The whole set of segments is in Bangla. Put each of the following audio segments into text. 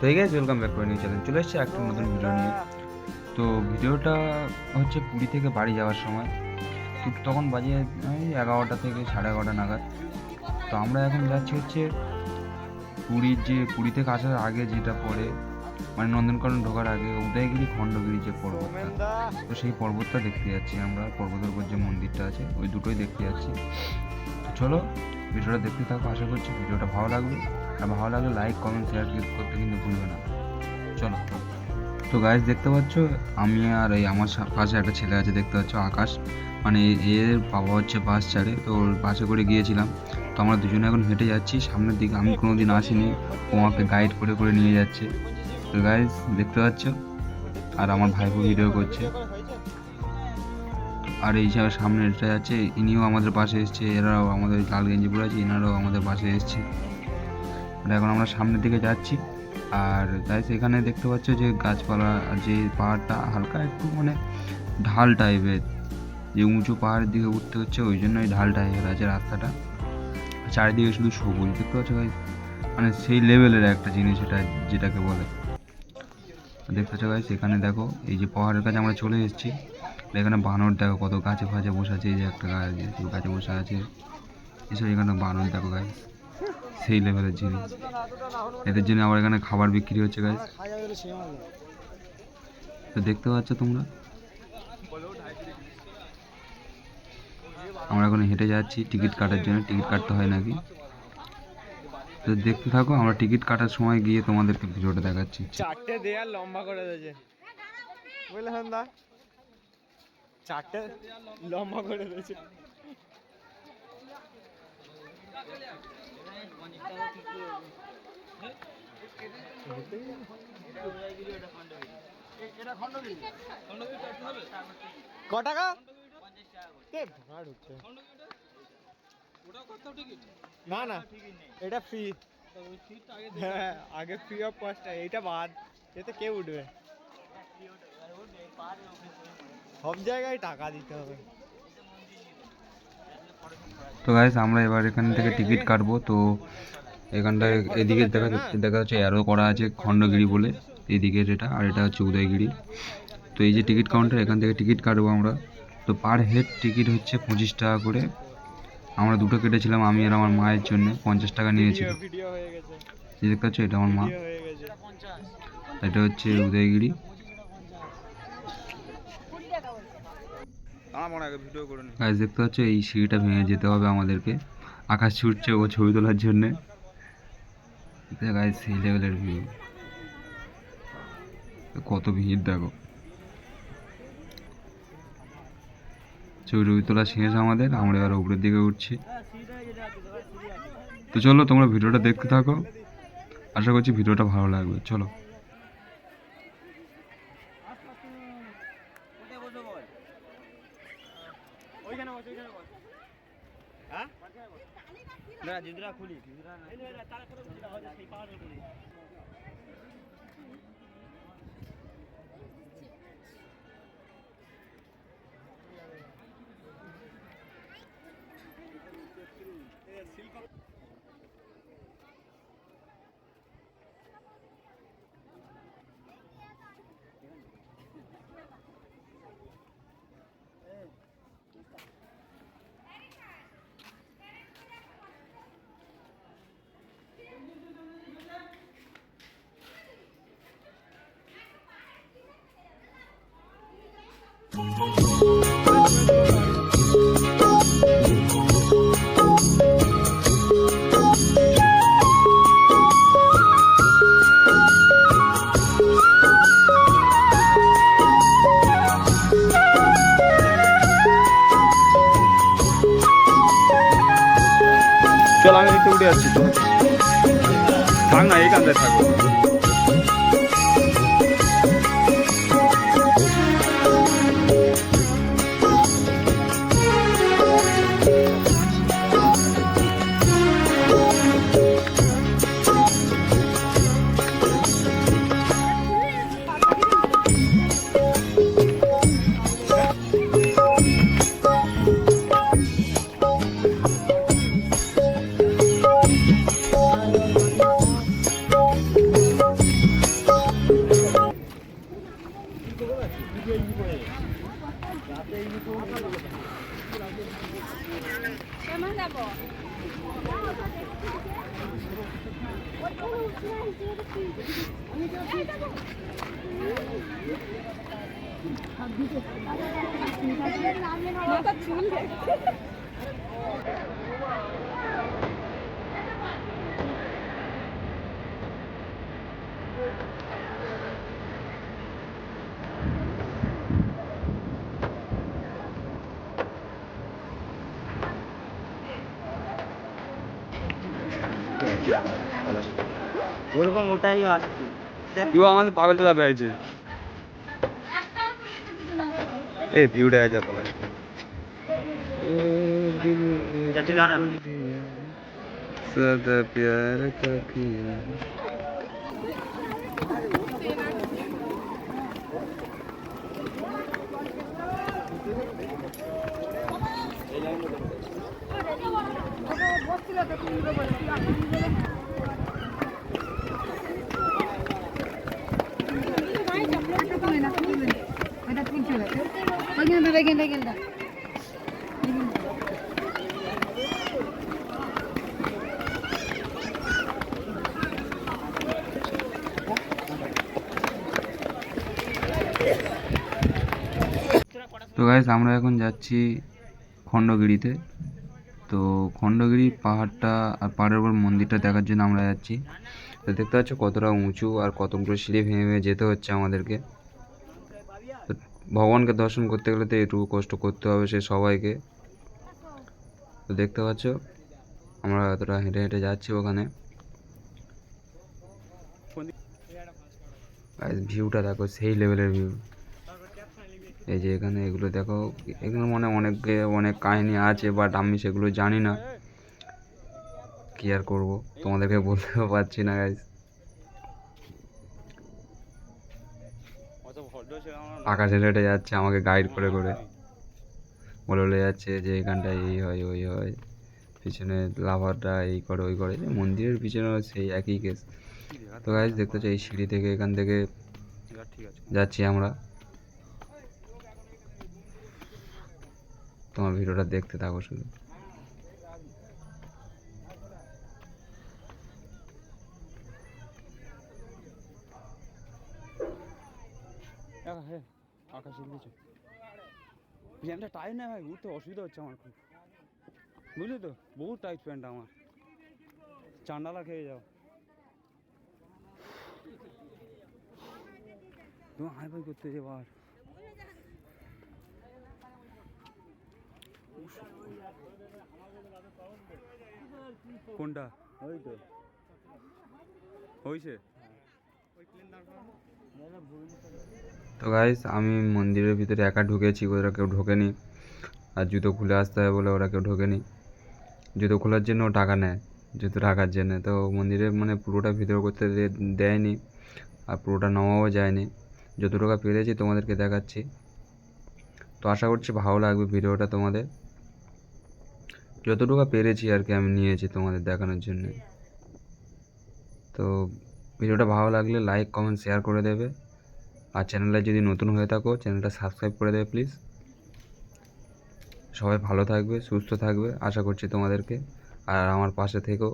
তো এই গাইস ওয়েলকাম ব্যাক করে নিউ চ্যানেল। চলে এসেছে একটা নতুন ভিডিও নিয়ে। তো ভিডিওটা হচ্ছে পুরী থেকে বাড়ি যাওয়ার সময়, তো তখন বাজে ওই 11টা থেকে 11:30 নাগাদ। তো আমরা এখন যাচ্ছি হচ্ছে পুরী থেকে আসার আগে যেটা পড়ে, মানে নন্দনকানন ঢোকার আগে উদয়গিরি খণ্ডগিরি যে পর্বতটা, তো সেই পর্বতটা দেখতে যাচ্ছি আমরা। পর্বতের উপর যে মন্দিরটা আছে ওই দুটোই দেখতে যাচ্ছি। তো চলো ভিডিওটা দেখতে থাকো, আশা করছি ভিডিওটা ভালো লাগবে। আর ভালো লাগলে লাইক কমেন্ট শেয়ার করতে কিন্তু ভুলবে না। চলো। তো গাইস দেখতে পাচ্ছ আমি আর এই আমার পাশে একটা ছেলে আছে, দেখতে পাচ্ছ আকাশ, মানে এর বাবা হচ্ছে বাস ছাড়ে, তো ওর বাসে করে গিয়েছিলাম। তো আমরা দুজনে এখন হেঁটে যাচ্ছি সামনের দিকে। আমি কোনোদিন আসিনি, ও আমাকে গাইড করে করে নিয়ে যাচ্ছে। তো গাইস দেখতে পাচ্ছ, আর আমার ভাইপো ভিডিও করছে। আর এই যে সামনে এটা যাচ্ছে, ইনিও আমাদের পাশে এসছে, এরাও আমাদের লাল গেঞ্জি পরে আছে, এনারাও আমাদের পাশে এসছে। আর এখন আমরা সামনের দিকে যাচ্ছি। আর গাইস এখানে দেখতে পাচ্ছ যে গাছপালা, যে পাহাড়টা হালকা একটু মানে ঢাল টাইপের, যে উঁচু পাহাড়ের দিকে উঠতে হচ্ছে, ওই জন্য এই ঢাল টাইপের আছে রাস্তাটা। চারিদিকে শুধু সবুজ দেখতে পাচ্ছ গাইস, মানে সেই লেভেলের একটা জিনিস এটা, যেটাকে বলে। দেখতে পাচ্ছ গাইস এখানে দেখো, এই যে পাহাড়ের কাছে আমরা চলে এসেছি। এখানে বানর দেখো কত গাছে ফাছে বসে আছে, এই যে একটা গাছে বসে আছে, এসব এখানে বানর দেখো গাইস, সেই লেভেলের জিনিস। এদের জন্য আবার এখানে খাবার বিক্রি হচ্ছে গাইস। তো দেখতে পাচ্ছ তোমরা, আমরা এখন হেঁটে যাচ্ছি টিকিট কাটার জন্য। টিকিট কাটতে হয় নাকি, তো দেখতে থাকো। আমরা টিকিট কাটার সময় গিয়ে তোমাদেরকে ভিডিওটা দেখাচ্ছি। চারটে দেয়াল লম্বা করে দিয়েছে, বুঝলেন দা? চারটে লম্বা করে দিয়েছে। ক টাকা? না না, এটা ফ্রি। হ্যাঁ, আগে ফ্রি অফ কস্ট, এইটা বাদ। এতে কে উঠবে? সব জায়গায় টাকা দিতে হবে। তো গাইস আমরা এবার এখান থেকে টিকিট কাটবো। তো এখানটায় এদিকে দেখা যাচ্ছে অ্যারো করা আছে খণ্ডগিরি বলে, এইদিকে এটা, আর এটা হচ্ছে উদয়গিরি। তো এই যে টিকিট কাউন্টার, এখান থেকে টিকিট কাটবো আমরা। তো পার হেড টিকিট হচ্ছে 25 টাকা করে। আমরা দুটো কেটেছিলাম, আমি আর আমার মায়ের জন্য 50 টাকা নিয়েছিল। দেখতে পাচ্ছ এটা আমার মা, এটা হচ্ছে উদয়গিরি। গাইস দেখতে পাচ্ছ এই সিঁড়িটা ভেঙে যেতে হবে আমাদেরকে। আকাশ ছুটছে ও ছবি তোলার জন্যে। গাইস সেই লেভেলের ভিউ, কত ভিড় দেখো। ছবি তোলা শেষ আমাদের, আমরা এবার উপরের দিকে উঠছি। তো চলো তোমরা ভিডিওটা দেখতে থাকো, আশা করছি ভিডিওটা ভালো লাগবে। চলো। চল আমি একটু উঠে যাচ্ছি, থাক না এইখানটায় থাকবো। ওরকম ওটাই আসছে ইউ আমাদের পাগল চলা পেয়েছে এই ভিউটা আছে তোমার सदा प्यार का किया তো গাইস আমরা এখন যাচ্ছি খণ্ডগিরিতে। তো খণ্ডগিরি পাহাড়টা আর পাহাড়ের উপর মন্দিরটা দেখার জন্য আমরা যাচ্ছি। তো দেখতে পাচ্ছ কতটা উঁচু আর কতগুলো সিঁড়ি ভেঙে ভেঙে যেতে হচ্ছে আমাদেরকে। তো ভগবানকে দর্শন করতে গেলে তো একটু কষ্ট করতে হবে সে সবাইকে। তো দেখতে পাচ্ছ আমরা এতটা হেঁটে হেঁটে যাচ্ছি ওখানে। ভিউটা দেখো সেই লেভেলের ভিউ। এই যে এখানে এগুলো দেখো, এগুলো মানে অনেক কাহিনী আছে, বাট আমি সেগুলো জানি না, কি আর করবো, তোমাদেরকে বলতেও পারছি না গাইস। আকাশে হেঁটে যাচ্ছে আমাকে গাইড করে করে, বলে যাচ্ছে যে এখানটায় এই হয় ওই হয়, পিছনে লাভারটা এই করে ওই করে, মন্দিরের পিছনেও সেই একই কেস। তো গাইস দেখতে চাই এই সিঁড়ি থেকে এখান থেকে যাচ্ছি আমরা। তোমার ভিডিওটা দেখতে থাকো শুধু। আকাশে গিয়েছে প্যান্টটা টাইট না ভাই, উঠতে অসুবিধা হচ্ছে আমার খুব, বুঝলি তো, বহুত টাইট প্যান্ট আমার, চান্ডালা খেয়ে যাও। তুমি হাই ফাই করতে এবার কোনটা ওই তো হয়েছে। তো গাইস আমি মন্দিরের ভিতরে একা ঢুকেছি, ওরা কেউ ঢোকেনি, আর জুতো খুলে আসতে হবে বলে ওরা কেউ ঢোকেনি। জুতো খোলার জন্য টাকা নেয়, জুতো রাখার জন্য। তো মন্দিরে মানে পুরোটা ভিতরে করতে দেয়নি, আর পুরোটা নামাও যায়নি। যতটুকু পেরেছি তোমাদেরকে দেখাচ্ছি। তো আশা করছি ভালো লাগবে ভিডিওটা তোমাদের, যতটুকু পেরেছি আর কি আমি নিয়েছি তোমাদের দেখানোর জন্য। তো ভিডিওটা ভালো লাগলে লাইক কমেন্ট শেয়ার করে দেবে, আর চ্যানেলে যদি নতুন হয়ে থাকো চ্যানেলটা সাবস্ক্রাইব করে দেবে প্লিজ। সবাই ভালো থাকবে, সুস্থ থাকবে আশা করছি তোমাদেরকে, আর আমার পাশে থেকেও।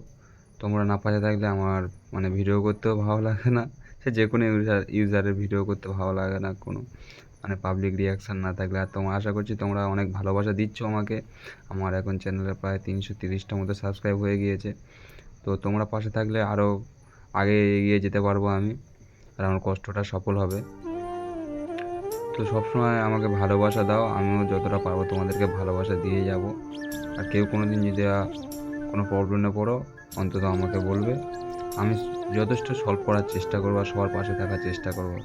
তোমরা না পাশে থাকলে আমার মানে ভিডিও করতেও ভালো লাগে না, সে যে কোনো ইউজারের ভিডিও করতে ভালো লাগে না, কোনো মানে পাবলিক রিয়াকশান না থাকলে। আর তোমরা আশা করছি তোমরা অনেক ভালোবাসা দিচ্ছ আমাকে। আমার এখন চ্যানেলে প্রায় 330টা মতো সাবস্ক্রাইব হয়ে গিয়েছে। তো তোমরা পাশে থাকলে আরও আগে এগিয়ে যেতে পারবো আমি, আর আমার কষ্টটা সফল হবে। তো সবসময় আমাকে ভালোবাসা দাও, আমিও যতটা পারবো তোমাদেরকে ভালোবাসা দিয়ে যাব। আর কেউ কোনো দিন যদি কোনো প্রবলেমে পড়ো অন্তত আমাকে বলবে, আমি যথেষ্ট সলভ করার চেষ্টা করবো আর সবার পাশে থাকার চেষ্টা করবো।